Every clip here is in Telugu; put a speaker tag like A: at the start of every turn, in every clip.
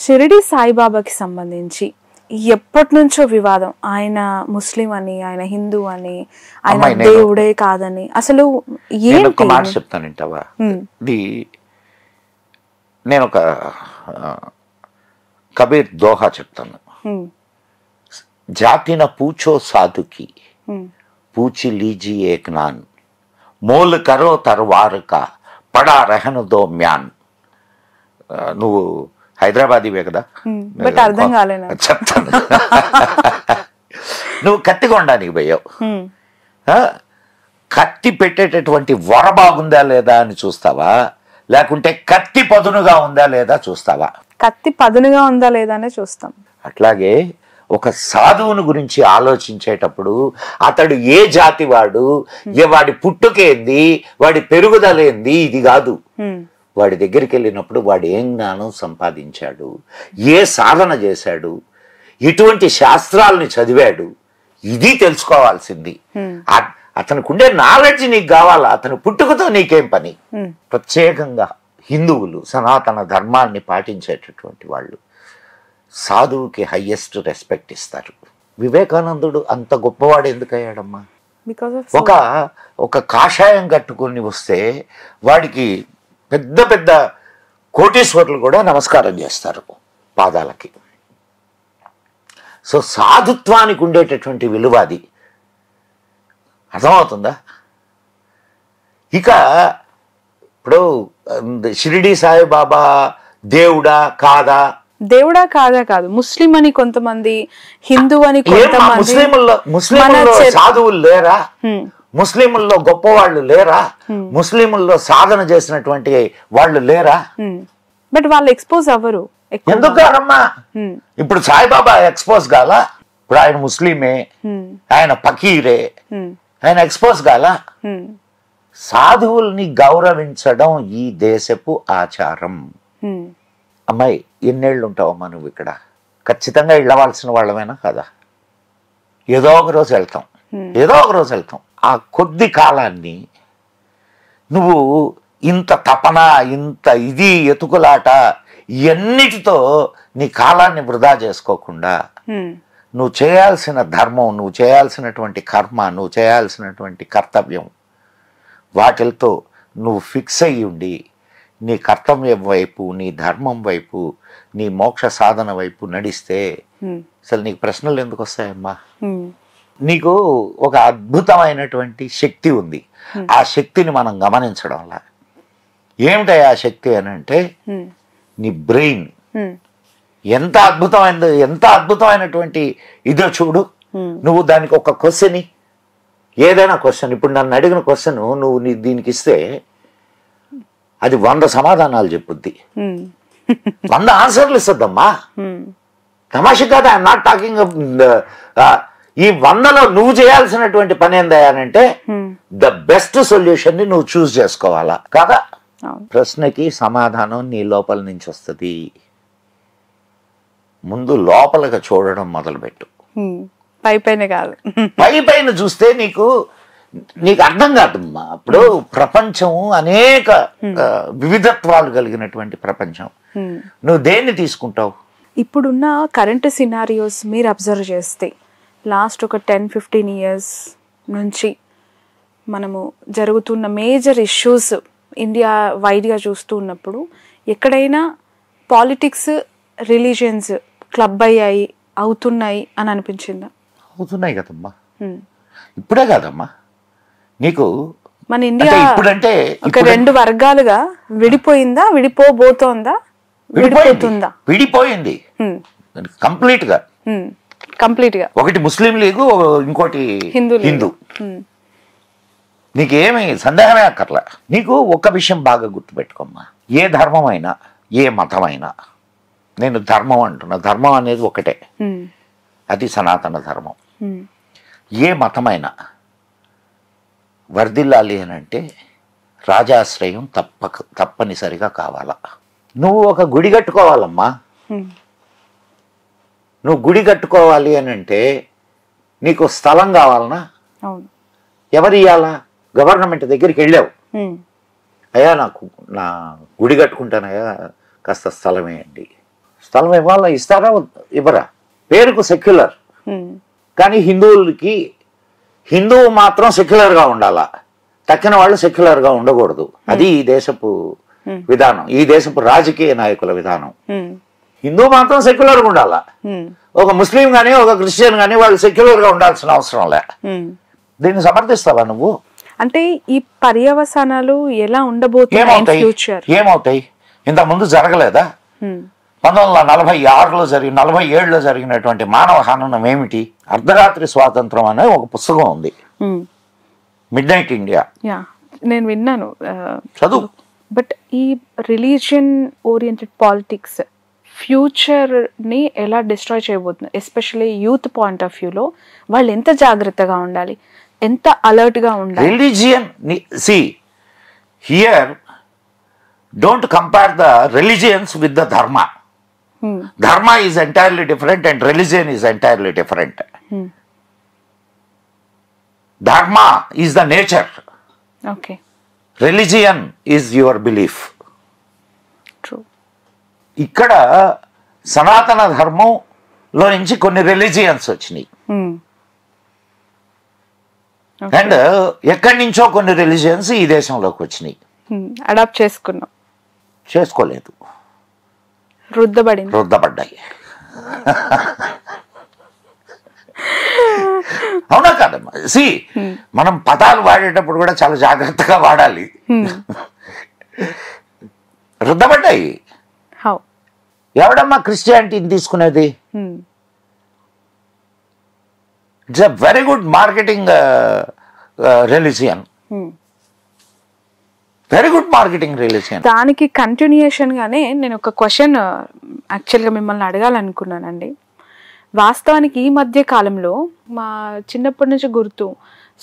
A: షిరిడి సాయిబాబాకి సంబంధించి ఎప్పటి నుంచో వివాదం, ఆయన ముస్లిం అని, ఆయన హిందూ అని, ఆయన దేవుడే కాదని, అసలు
B: ఒక మాట చెప్తాను వింటావా? నేను ఒక కబీర్ దోహా చెప్తాను. జాతి న పూछो साधु की पूछ लीजिए एक नान मोल करो तरवार का पड़ा रहन दो म्यान. నువ్వు హైదరాబాదీవే కదా,
A: బట్ అర్థం కాలేదు.
B: చెప్తాను. నువ్వు కత్తి కొనడానికి పోయావు, కత్తి పెట్టేటటువంటి వర బాగుందా లేదా అని చూస్తావా, లేకుంటే కత్తి పదునుగా ఉందా లేదా చూస్తావా?
A: కత్తి పదునుగా ఉందా లేదా అనే చూస్తాం.
B: అట్లాగే ఒక సాధువుని గురించి ఆలోచించేటప్పుడు అతడు ఏ జాతి వాడు, వాడి పుట్టుకేంది, వాడి పెరుగుదలేంది, ఇది కాదు. వాడి దగ్గరికి వెళ్ళినప్పుడు వాడు ఏం జ్ఞానం సంపాదించాడు, ఏ సాధన చేశాడు, ఎటువంటి శాస్త్రాలని చదివాడు, ఇది తెలుసుకోవాల్సింది. అతనికి ఉండే నాలెడ్జ్ నీకు కావాలా, అతని పుట్టుకతో నీకేం పని? ప్రత్యేకంగా హిందువులు సనాతన ధర్మాన్ని పాటించేటటువంటి వాళ్ళు సాధువుకి హైయెస్ట్ రెస్పెక్ట్ ఇస్తారు. వివేకానందుడు అంత గొప్పవాడు ఎందుకయ్యాడమ్మా? ఒక కాషాయం కట్టుకుని వస్తే వాడికి పెద్ద పెద్ద కోటీశ్వరులు కూడా నమస్కారం చేస్తారు పాదాలకి. సో సాధుత్వానికి ఉండేటటువంటి విలువ అది. అర్థమవుతుందా? ఇక ఇప్పుడు షిరిడి సాయిబాబా దేవుడా కాదా?
A: దేవుడా కాదా కాదు, ముస్లిం అని కొంతమంది, హిందూ అని కొంతమంది.
B: ముస్లింల్లో సాధువులు లేరా? ముస్లింల్లో గొప్పవాళ్ళు లేరా? ముస్లింల్లో సాధన చేసినటువంటి వాళ్ళు లేరా?
A: బట్ వాళ్ళు ఎక్స్పోజ్ అవ్వరు.
B: ఎందుకు కాదమ్మా? ఇప్పుడు సాయిబాబా ఎక్స్పోజ్ కాల? ఇప్పుడు ఆయన ముస్లిమే, ఆయన ఫకీరే, ఆయన ఎక్స్పోజ్ కాల? సాధువుల్ని గౌరవించడం ఈ దేశపు ఆచారం. అమ్మాయి, ఎన్నేళ్ళు ఉంటావమ్మా నువ్వు ఇక్కడ? ఖచ్చితంగా వెళ్ళవలసిన వాళ్ళమేనా కదా? ఏదో ఒక రోజు వెళ్తాం, ఏదో ఒక రోజు వెళ్తాం. ఆ కొద్ది కాలాన్ని నువ్వు ఇంత తపన, ఇంత ఇది ఎతుకులాట, ఇవన్నిటితో నీ కాలాన్ని వృధా చేసుకోకుండా నువ్వు చేయాల్సిన ధర్మం, నువ్వు చేయాల్సినటువంటి కర్మ, నువ్వు చేయాల్సినటువంటి కర్తవ్యం, వాటితో నువ్వు ఫిక్స్ అయ్యి ఉండి నీ కర్తవ్యం వైపు, నీ ధర్మం వైపు, నీ మోక్ష సాధన వైపు నడిస్తే అసలు నీకు ప్రశ్నలు ఎందుకు వస్తాయమ్మా? నీకు ఒక అద్భుతమైనటువంటి శక్తి ఉంది. ఆ శక్తిని మనం గమనించడం వల్ల ఏమిటాయి ఆ శక్తి అని అంటే, నీ బ్రెయిన్ ఎంత అద్భుతమైనది, ఎంత అద్భుతమైనటువంటి ఇదో చూడు. నువ్వు దానికి ఒక క్వశ్చన్, ఏదైనా క్వశ్చన్, ఇప్పుడు నన్ను అడిగిన క్వశ్చన్ నువ్వు దీనికి ఇస్తే అది 100 సమాధానాలు చెప్పుద్ది, 100 ఆన్సర్లు ఇస్తుందమ్మా. తమాషా కాదు. I'm not talking. ఈ 100లో నువ్వు చేయాల్సినటువంటి పని ఏందయ్యానంటే ద బెస్ట్ సొల్యూషన్ ని నువ్వు చూస్ చేసుకోవాలా కాదా? ప్రశ్నకి సమాధానం నీ లోపల నుంచి వస్తుంది. ముందు లోపలగా చూడడం మొదలుపెట్టు,
A: పై పైన కాదు.
B: పై పైన చూస్తే నీకు అర్థం కాదమ్మా. ఇప్పుడు ప్రపంచం అనేక వివిధత్వాలు కలిగినటువంటి ప్రపంచం. నువ్వు దేన్ని తీసుకుంటావు?
A: ఇప్పుడున్న కరెంట్ సినారియోస్ మీరు అబ్జర్వ్ చేస్తే లాస్ట్ ఒక 10-15 ఇయర్స్ నుంచి మనము జరుగుతున్న మేజర్ ఇష్యూస్ ఇండియా వైడ్గా చూస్తూ ఉన్నప్పుడు ఎక్కడైనా పాలిటిక్స్, రిలీజియన్స్ క్లబ్ అవుతున్నాయి అని అనిపించిందా?
B: అవుతున్నాయి కదమ్మా. ఇప్పుడే కాదమ్మా, నీకు
A: మన ఇండియా ఇప్పుడంటే ఒక 2 వర్గాలుగా విడిపోయిందా, విడిపోబోతోందా, విడిపోతుందా?
B: విడిపోయింది కంప్లీట్ గా. ఒకటి ముస్లిం లీగు, ఇంకోటి హిందూ. నీకేమి సందేహమే అక్కర్లా. నీకు ఒక విషయం బాగా గుర్తుపెట్టుకోమ్మా, ఏ ధర్మమైనా, ఏ మతమైనా, నేను ధర్మం అంటున్నా, ధర్మం అనేది ఒకటే, అది సనాతన ధర్మం. ఏ మతమైనా వర్ధిల్లాలి అని అంటే రాజాశ్రయం తప్పనిసరిగా కావాలా. నువ్వు ఒక గుడి కట్టుకోవాలమ్మా. నువ్వు గుడి కట్టుకోవాలి అని అంటే నీకు స్థలం కావాలనా? ఎవరు ఇవ్వాలా? గవర్నమెంట్ దగ్గరికి వెళ్ళావు, అయ్యా నా గుడి కట్టుకుంటానయ్యా, కాస్త స్థలం వేయండి. స్థలం ఇవ్వాలా, ఇస్తారా ఇవ్వరా? పేరుకు సెక్యులర్, కానీ హిందువు మాత్రం సెక్యులర్గా ఉండాలా, తక్కిన వాళ్ళు సెక్యులర్గా ఉండకూడదు. అది ఈ దేశపు విధానం, ఈ దేశపు రాజకీయ నాయకుల విధానం. హిందూ మాత్రం సెక్యులర్గా ఉండాలా, ఒక ముస్లిం కానీ ఒక క్రిస్టియన్ కానీ వాళ్ళు సెక్యులర్గా ఉండాల్సిన అవసరం లే. దీన్ని సమర్థిస్తావా నువ్వు?
A: అంటే ఈ పర్యవసానాలు ఎలా ఉండబోతున్నాయి,
B: ఏమవుతాయి? ఇంతకుముందు జరగలేదా? 1946లో 47లో జరిగినటువంటి మానవ హననం ఏమిటి? అర్ధరాత్రి స్వాతంత్రం అనే ఒక పుస్తకం ఉంది, మిడ్ నైట్ ఇండియా.
A: నేను విన్నాను,
B: చదువు.
A: బట్ ఈ రిలీజియన్ ఓరియంటెడ్ పాలిటిక్స్ ఫ్యూచర్ ని ఎలా డిస్ట్రాయ్ చేయబోతుంది? ఎస్పెషల్లీ యూత్ పాయింట్ ఆఫ్ వ్యూలో వాళ్ళు ఎంత జాగ్రత్తగా ఉండాలి, ఎంత అలర్ట్ గా ఉండాలి?
B: Religion here don't compare the religions with the dharma. Dharma is entirely different and religion is entirely different. Dharma is the nature, religion is your belief. ఇక్కడ సనాతన ధర్మంలో నుంచి కొన్ని రిలీజియన్స్ వచ్చినాయి, అండ్ ఎక్కడి నుంచో కొన్ని రిలీజియన్స్ ఈ దేశంలోకి వచ్చినాయి.
A: అడాప్ట్ చేసుకోలేదు,
B: రుద్దబడ్డాయి. అవునా కాదమ్మా? మనం పదాలు వాడేటప్పుడు కూడా చాలా జాగ్రత్తగా వాడాలి. రుద్దబడ్డాయి. ఎవడమ్మా క్రిస్టియానిటీని తీసుకునేది? It's a very good marketing religion, very good marketing religion.
A: దానికి కంటిన్యూయేషన్ గానే నేను ఒక క్వశ్చన్ యాక్చువల్గా మిమ్మల్ని అడగాలనుకున్నానండి. వాస్తవానికి ఈ మధ్య కాలంలో మా చిన్నప్పటి నుంచి గుర్తు,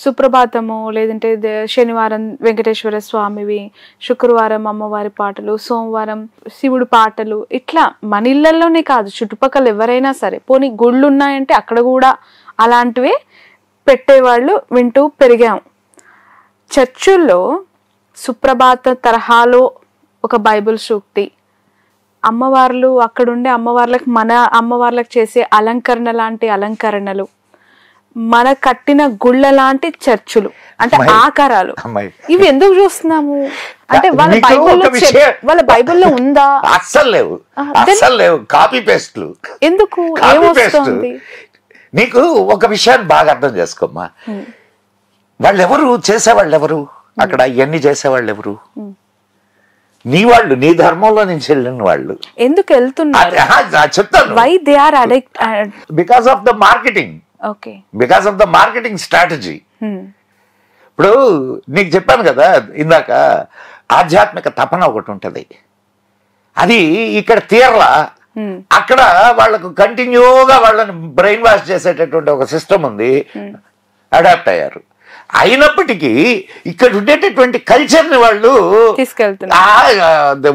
A: సుప్రభాతము, లేదంటే శనివారం వెంకటేశ్వర స్వామివి, శుక్రవారం అమ్మవారి పాటలు, సోమవారం శివుడు పాటలు, ఇట్లా మన ఇళ్లలోనే కాదు చుట్టుపక్కల ఎవరైనా సరే, పోనీ గుళ్ళు ఉన్నాయంటే అక్కడ కూడా అలాంటివే పెట్టేవాళ్ళు వింటూ పెరిగాం. చర్చుల్లో సుప్రభాత తరహాలో ఒక బైబిల్ సూక్తి, అమ్మవార్లు అక్కడుండే అమ్మవార్లకు మన అమ్మవార్లకు చేసే అలంకరణ లాంటి అలంకరణలు, మన కట్టిన గుళ్ళ లాంటి చర్చులు, అంటే ఆకారాలు, ఇవి ఎందుకు చూస్తున్నాము? అంటే వాళ్ళ బైబిల్లో ఉందా?
B: అస్సలు లేవు, కాపీ పేస్ట్లు.
A: ఎందుకు? ఏమొస్తుంది?
B: నీకు ఒక విషయాన్ని బాగా అర్థం చేసుకోమ్మా. వాళ్ళెవరు చేసేవాళ్ళు ఎవరు అక్కడ? ఇవన్నీ చేసేవాళ్ళు ఎవరు? నీ వాళ్ళు, నీ ధర్మంలో నుంచి వెళ్ళిన వాళ్ళు.
A: ఎందుకు వెళ్తున్నారు
B: చెప్తాను.
A: Why they are addict?
B: Because of the marketing, because of the marketing strategy. ఇప్పుడు నీకు చెప్పాను కదా ఇందాక, ఆధ్యాత్మిక తపన ఒకటి ఉంటది, అది ఇక్కడ తీరలా. అక్కడ వాళ్ళకు కంటిన్యూగా వాళ్ళని బ్రెయిన్ వాష్ చేసేటటువంటి ఒక సిస్టమ్ ఉంది, అడాప్ట్ అయ్యారు. అయినప్పటికీ ఇక్కడ ఉండేటటువంటి కల్చర్ ని వాళ్ళు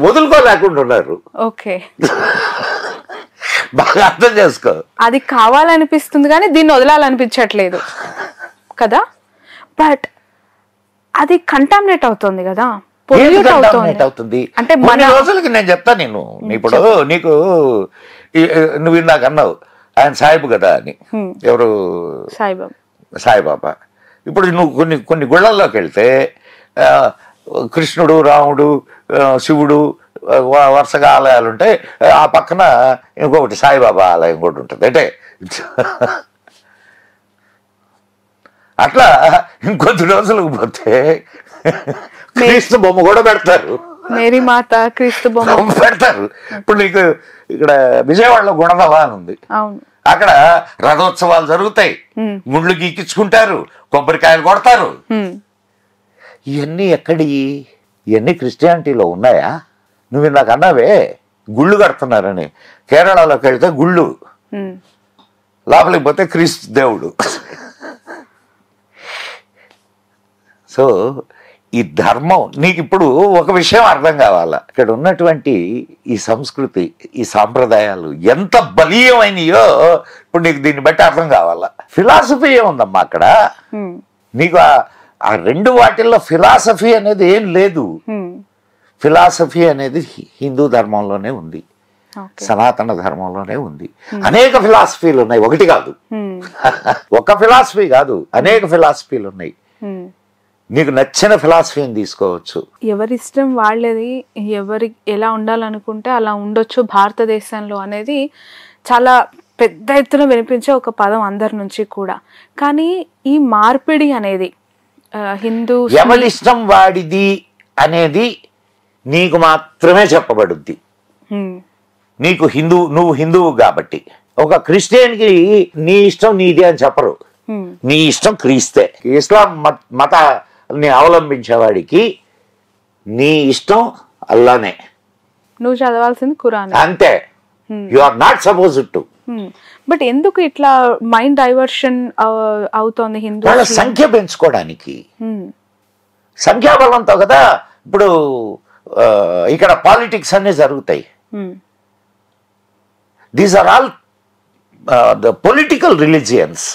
B: వదులుకోలేకుండా ఉన్నారు. బాగా అర్థం చేసుకో.
A: అది కావాలనిపిస్తుంది కానీ దీన్ని వదలాలనిపించట్లేదు కదా. బట్ అది కంటామినేట్ అవుతుంది కదా,
B: అవుతుంది. అంటే మన రోజులకి నేను చెప్తా, నేను ఇప్పుడు నీకు నువ్వు ఇందాక అన్నావు ఆయన సాయిబు కదా అని. ఎవరు? సాయిబాబా. ఇప్పుడు నువ్వు కొన్ని గుళ్ళల్లోకి వెళ్తే కృష్ణుడు, రాముడు, శివుడు వరుసగా ఆలయాలు ఉంటాయి, ఆ పక్కన ఇంకొకటి సాయిబాబా ఆలయం కూడా ఉంటుంది. అంటే అట్లా ఇంకొద్ది రోజులకు పోతే క్రీస్తు బొమ్మ కూడా పెడతారు,
A: మేరీ మాత క్రీస్తు బొమ్మ
B: పెడతారు. ఇప్పుడు నీకు ఇక్కడ విజయవాడలో గుణదవా అని ఉంది, అక్కడ రథోత్సవాలు జరుగుతాయి, గుండ్లు గీకించుకుంటారు, కొబ్బరికాయలు కొడతారు. ఇవన్నీ ఎక్కడి? ఇవన్నీ క్రిస్టియానిటీలో ఉన్నాయా? నువ్వు ఇందాక అన్నావే గుళ్ళు కడుతున్నారని. కేరళలోకి వెళ్తే గుళ్ళు, లోపలికి పోతే క్రీస్తు దేవుడు. సో ఈ ధర్మం నీకు ఇప్పుడు ఒక విషయం అర్థం కావాలా, ఇక్కడ ఉన్నటువంటి ఈ సంస్కృతి, ఈ సాంప్రదాయాలు ఎంత బలీయమైనయో ఇప్పుడు నీకు దీన్ని బట్టి అర్థం కావాలా. ఫిలాసఫీ ఏముందమ్మా అక్కడ? నీకు ఆ రెండు వాటిల్లో ఫిలాసఫీ అనేది ఏం లేదు. ఫిలాసఫీ అనేది హిందూ ధర్మంలోనే ఉంది. సనాతన ధర్మంలోనే ఉంది. అనేక ఫిలాసఫీలు ఉన్నాయి, ఒకటి కాదు. ఒక ఫిలాసఫీ కాదు, అనేక ఫిలాసఫీలు ఉన్నాయి. నీకు నచ్చిన ఫిలాసఫీని తీసుకోవచ్చు.
A: ఎవరి ఇష్టం వాళ్ళది, ఎవరి ఎలా ఉండాలనుకుంటే అలా ఉండొచ్చు భారతదేశంలో అనేది చాలా పెద్ద ఎత్తున వినిపించే ఒక పదం అందరి నుంచి కూడా. కానీ ఈ మార్పిడి అనేది హిందూ
B: ఎవరి ఇష్టం వాడిది అనేది నీకు మాత్రమే చెప్పబడుద్ది. నీకు నువ్వు హిందువు కాబట్టి. ఒక క్రిస్టియన్కి నీ ఇష్టం నీది అని చెప్పరు. నీ ఇష్టం క్రీస్తే. ఇస్లాం మతాన్ని అవలంబించేవాడికి నీ ఇష్టం అల్లానే.
A: నువ్వు చదవాల్సింది ఖురాన్
B: అంతే. You are not supposed to.
A: But ఎందుకు ఇట్లా మైండ్ డైవర్షన్ అవుతోంది హిందూ?
B: వాళ్ళ సంఖ్య పెంచుకోవడానికి, సంఖ్యాబలంతో కదా ఇప్పుడు ఇక్కడ పాలిటిక్స్ అన్ని జరుగుతాయి. These are all the political religions,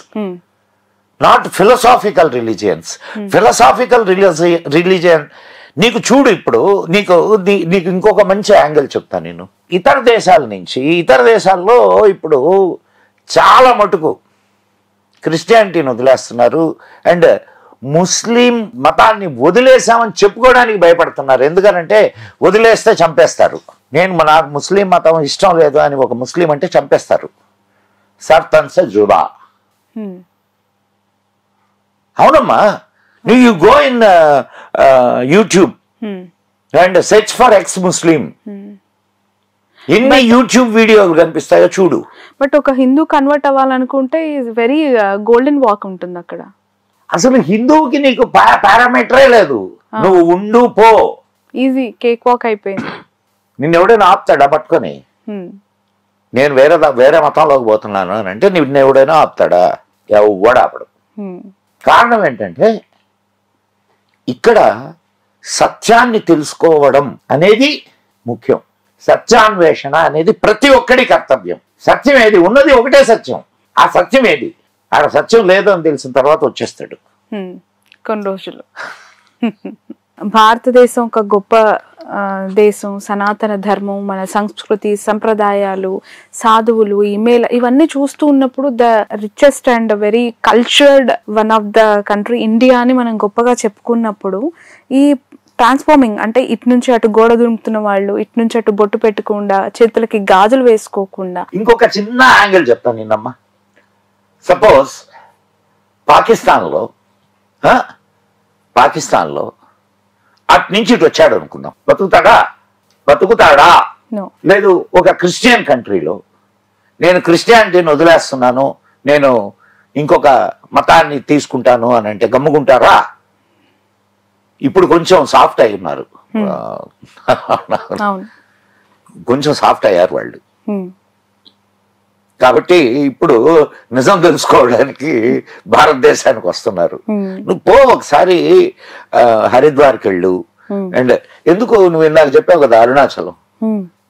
B: not philosophical religions. Philosophical religion నీకు చూడు, ఇప్పుడు నీకు ఇంకొక మంచి యాంగిల్ చెప్తాను నేను. ఇతర దేశాల్లో ఇప్పుడు చాలా మటుకు క్రిస్టియానిటీని వదిలేస్తున్నారు అండ్ ముస్లిం మతాన్ని వదిలేసామని చెప్పుకోవడానికి భయపడుతున్నారు. ఎందుకనంటే వదిలేస్తే చంపేస్తారు. నాకు ముస్లిం మతం ఇష్టం లేదు అని ఒక ముస్లిం అంటే చంపేస్తారు. సర్తన్ సే జుదా. అవునమ్మా, you go in YouTube and search for ex Muslim. ఎన్ని యూట్యూబ్ వీడియోలు కనిపిస్తాయో చూడు.
A: బట్ ఒక హిందూ కన్వర్ట్ అవ్వాలనుకుంటే వెరీ గోల్డెన్ వాక్ ఉంటుంది అక్కడ.
B: అసలు హిందువుకి నీకు పారామీటరే లేదు. నువ్వు ఉండు పో,
A: ఈజీ కేక్ వాక్ అయిపోయింది.
B: నిన్ను ఎవడైనా ఆపుతాడా పట్టుకొని? నేను వేరే మతంలోకి పోతున్నాను అని అంటే నిన్ను ఎవడైనా ఆపుతాడా? ఎవడు ఆపడు. కారణం ఏంటంటే ఇక్కడ సత్యాన్ని తెలుసుకోవడం అనేది ముఖ్యం. సత్యాన్వేషణ అనేది ప్రతి ఒక్కడి కర్తవ్యం. సత్యం ఏది? ఉన్నది ఒకటే సత్యం. ఆ సత్యం ఏది? ఆడ సత్యం లేదు అని తెలిసిన తర్వాత వచ్చేస్తాడు
A: కొన్ని రోజులు. భారతదేశం ఒక గొప్ప దేశం, సనాతన ధర్మం, మన సంస్కృతి, సంప్రదాయాలు, సాధువులు, ఇవన్నీ చూస్తూ ఉన్నప్పుడు the richest and very cultured one of the country India అని మనం గొప్పగా చెప్పుకున్నప్పుడు, ఈ ట్రాన్స్ఫార్మింగ్ అంటే ఇటు నుంచి అటు గోడ దుంపుతున్న వాళ్ళు, ఇటు నుంచి అటు బొట్టు పెట్టకుండా, చేతులకి గాజులు వేసుకోకుండా.
B: ఇంకొక చిన్న యాంగిల్ చెప్తాను నిన్నమ్మా. సపోజ్ పాకిస్తాన్లో అటు నుంచి ఇటు వచ్చాడు అనుకుందాం, బతుకుతాడా? లేదు. ఒక క్రిస్టియన్ కంట్రీలో నేను క్రిస్టియానిటీని వదిలేస్తున్నాను, నేను ఇంకొక మతాన్ని తీసుకుంటాను అని అంటే గమ్ముకుంటారా? ఇప్పుడు కొంచెం సాఫ్ట్ అయి ఉన్నారు, కొంచెం సాఫ్ట్ అయ్యారు వాళ్ళు. కాబట్టి ఇప్పుడు నిజం తెలుసుకోవడానికి భారతదేశానికి వస్తున్నారు. నువ్వు పో ఒకసారి హరిద్వార్కి వెళ్ళు. అండ్ ఎందుకు నువ్వు ఇందాక చెప్పావు కదా అరుణాచలం,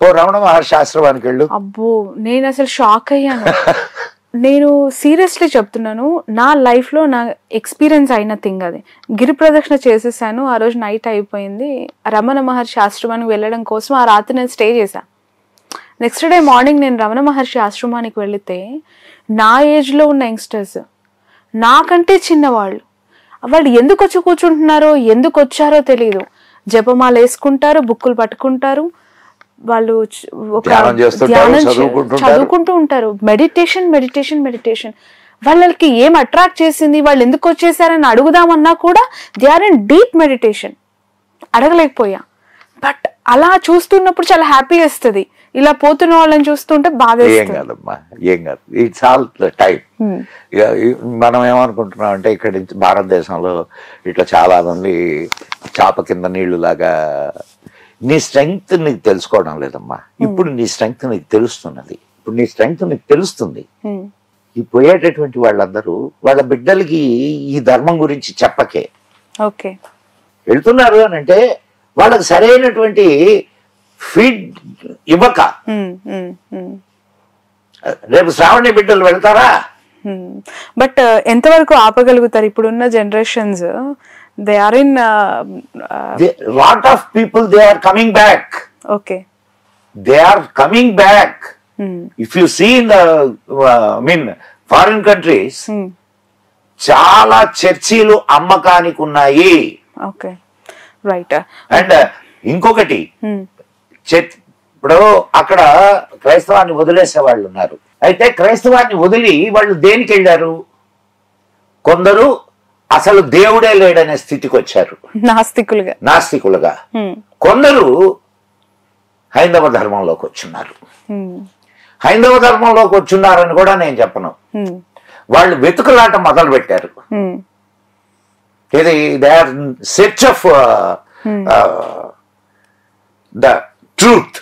B: పో రమణ మహర్షి ఆశ్రమానికి వెళ్ళు.
A: అబ్బో, నేను అసలు షాక్ అయ్యాను. నేను సీరియస్లీ చెప్తున్నాను, నా లైఫ్లో నా ఎక్స్పీరియన్స్ అయిన థింగ్ అది. గిరి ప్రదక్షిణ చేసేసాను, ఆ రోజు నైట్ అయిపోయింది. రమణ మహర్షి ఆశ్రమానికి వెళ్ళడం కోసం ఆ రాత్రి నేను స్టే చేశాను. నెక్స్ట్ డే మార్నింగ్ నేను రమణ మహర్షి ఆశ్రమానికి వెళితే నా ఏజ్లో ఉన్న యంగ్స్టర్స్, నాకంటే చిన్నవాళ్ళు, వాళ్ళు ఎందుకు వచ్చి కూర్చుంటున్నారో, ఎందుకు వచ్చారో తెలియదు. జపమాల వేసుకుంటారు, బుక్కులు పట్టుకుంటారు, వాళ్ళు ఒక ధ్యానం చదువుకుంటూ ఉంటారు. మెడిటేషన్. వాళ్ళకి ఏం అట్రాక్ట్ చేసింది, వాళ్ళు ఎందుకు వచ్చేసారని అడుగుదామన్నా కూడా they are in deep meditation. అడగలేకపోయా. బట్ అలా చూస్తున్నప్పుడు చాలా హ్యాపీ వేస్తుంది. ఇలా పోతున్న వాళ్ళని చూస్తుంటే బాధ.
B: ఏం కాదమ్మా, ఏం కాదు. It's all time. మనం ఏమనుకుంటున్నాం అంటే ఇక్కడ భారతదేశంలో ఇట్లా చాలా మంది చాప కింద నీళ్లు లాగా. నీ స్ట్రెంగ్త్ నీకు తెలుసుకోవడం లేదమ్మా. ఇప్పుడు నీ స్ట్రెంగ్త్ నీకు తెలుస్తున్నది. ఇప్పుడు నీ స్ట్రెంగ్త్ నీకు తెలుస్తుంది. ఈ పోయేటటువంటి వాళ్ళందరూ వాళ్ళ బిడ్డలకి ఈ ధర్మం గురించి చెప్పకే వెళ్తున్నారు అని అంటే వాళ్ళకి సరైనటువంటి ఫీడ్ ఇవ్వక రేపు శ్రావణి బిడ్డలు వెళ్తారా?
A: బట్ ఎంతవరకు ఆపగలుగుతారు ఇప్పుడున్న generations? They are in
B: lot of people they are coming back.
A: Okay.
B: They are coming back. If you see in the foreign countries, చాలా చర్చీలు అమ్మకానికి ఉన్నాయి.
A: Okay, right.
B: అండ్ ఇంకొకటి, ఇప్పుడు అక్కడ క్రైస్తవాన్ని వదిలేసే వాళ్ళు ఉన్నారు. అయితే క్రైస్తవాన్ని వదిలి వాళ్ళు దేనికి వెళ్ళారు? కొందరు అసలు దేవుడే లేడనే స్థితికి వచ్చారు, నాస్తికులుగా. కొందరు హైందవ ధర్మంలోకి వచ్చున్నారు. హైందవ ధర్మంలోకి వచ్చున్నారని కూడా నేను చెప్పను. వాళ్ళు వెతుకులాట మొదలు పెట్టారు. ఇది they are search of the truth.